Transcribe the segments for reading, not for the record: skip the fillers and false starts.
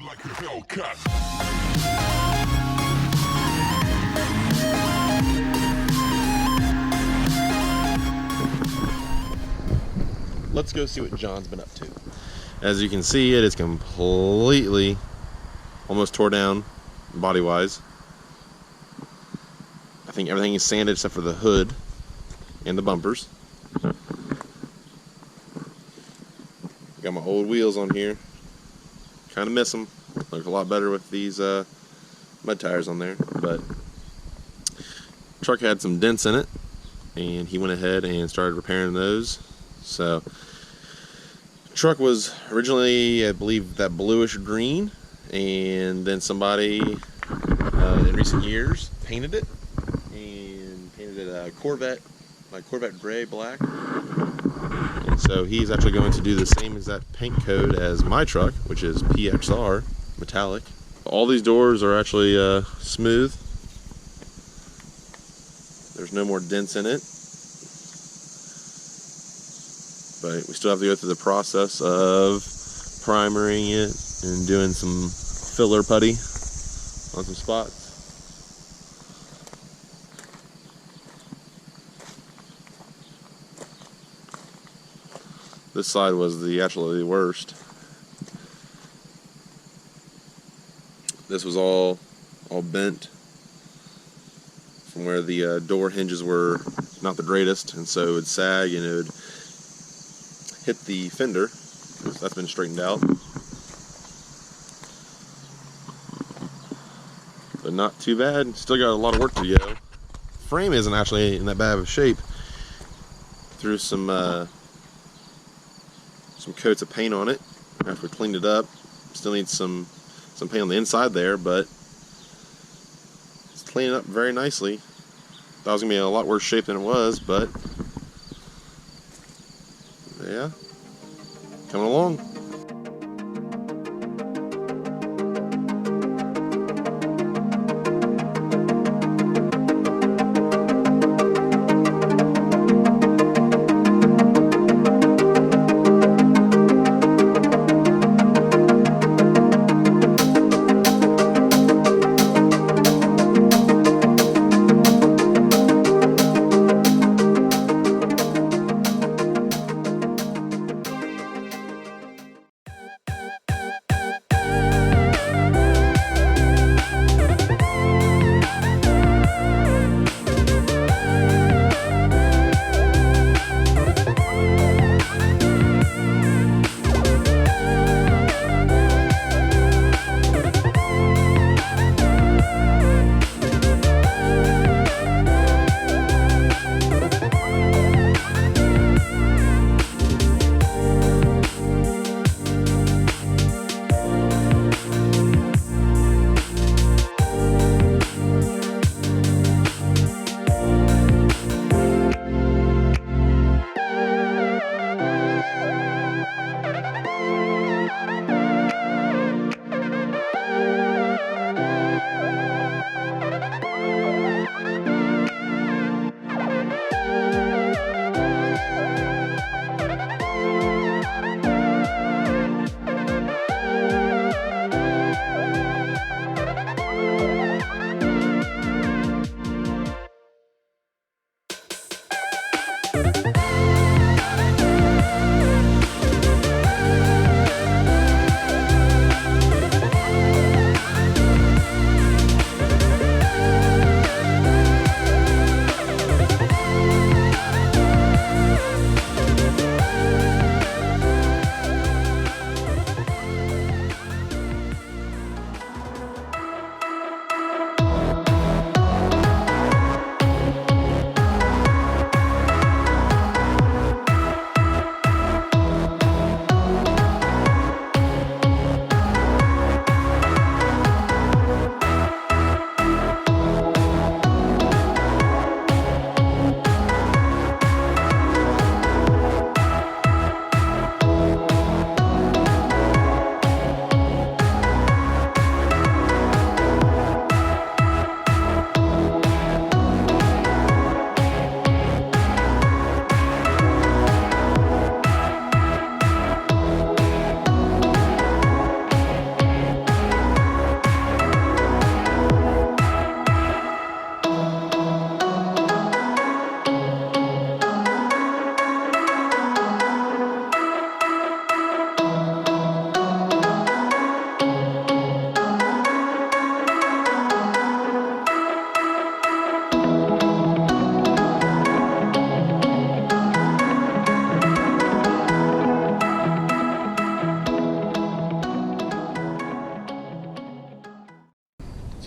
like a Hellcat. Let's go see what John's been up to. As you can see, it is completely almost tore down body wise. I think everything is sanded except for the hood and the bumpers. Got my old wheels on here. Kind of miss them. Look a lot better with these mud tires on there. But the truck had some dents in it, and he went ahead and started repairing those. So the truck was originally, I believe, that bluish green, and then somebody in recent years painted it, and painted it a Corvette, like Corvette gray black. And so he's actually going to do the same exact paint code as my truck, which is PXR metallic. All these doors are actually smooth. There's no more dents in it. But we still have to go through the process of primering it and doing some filler putty on some spots. This side was the absolutely worst. This was all bent from where the door hinges were not the greatest, and so it would sag and it would hit the fender. That's been straightened out, but not too bad. Still got a lot of work to go. Frame isn't actually in that bad of a shape. Threw some coats of paint on it after we cleaned it up. Still needs some paint on the inside there, but it's cleaning up very nicely. Thought it was gonna be in a lot worse shape than it was, but yeah, coming along.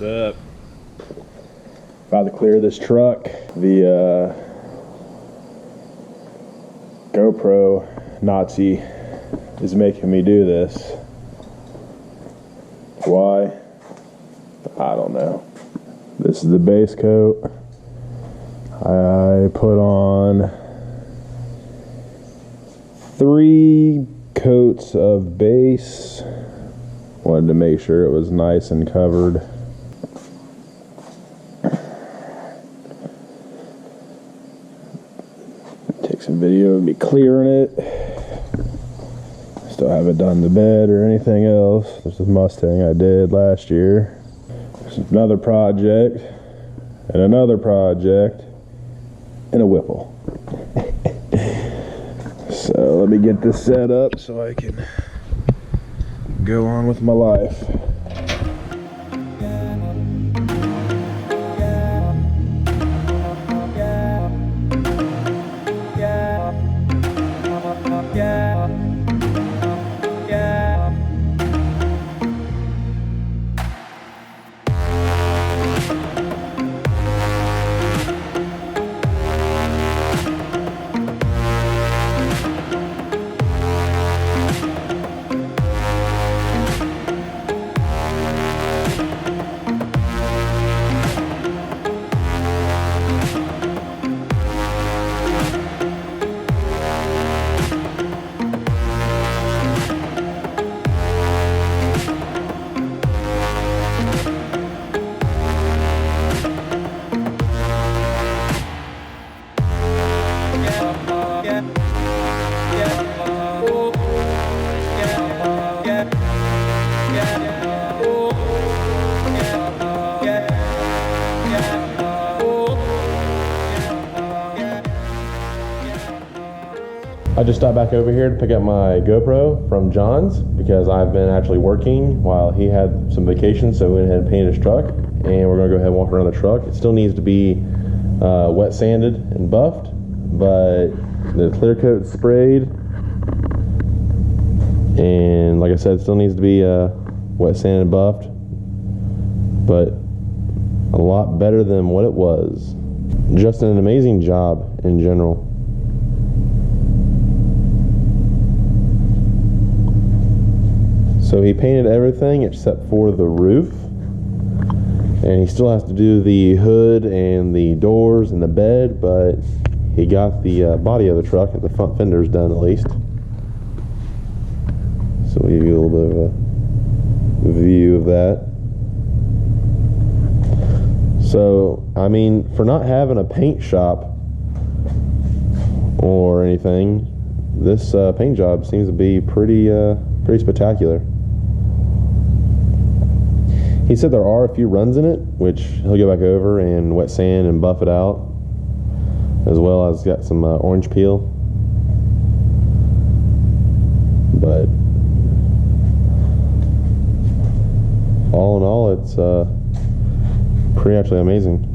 What's up? About to clear this truck. The GoPro Nazi is making me do this. Why? I don't know. This is the base coat. I put on 3 coats of base. Wanted to make sure it was nice and covered. Take some video of me clearing it. Still haven't done the bed or anything else. This is Mustang I did last year. There's another project, and another project, and a Whipple. So let me get this set up so I can go on with my life. I just stopped back over here to pick up my GoPro from John's because I've been actually working while he had some vacation, so we went ahead and painted his truck, and we're gonna go ahead and walk around the truck. It still needs to be wet sanded and buffed, but the clear coat sprayed, and like I said, it still needs to be wet sanded and buffed, but a lot better than what it was. Just an amazing job in general. So he painted everything except for the roof, and he still has to do the hood and the doors and the bed, but he got the body of the truck and the front fenders done at least. So we'll give you a little bit of a view of that. So, I mean, for not having a paint shop or anything, this paint job seems to be pretty spectacular. He said there are a few runs in it, which he'll go back over and wet sand and buff it out, as well as got some orange peel. But all in all, it's pretty actually amazing.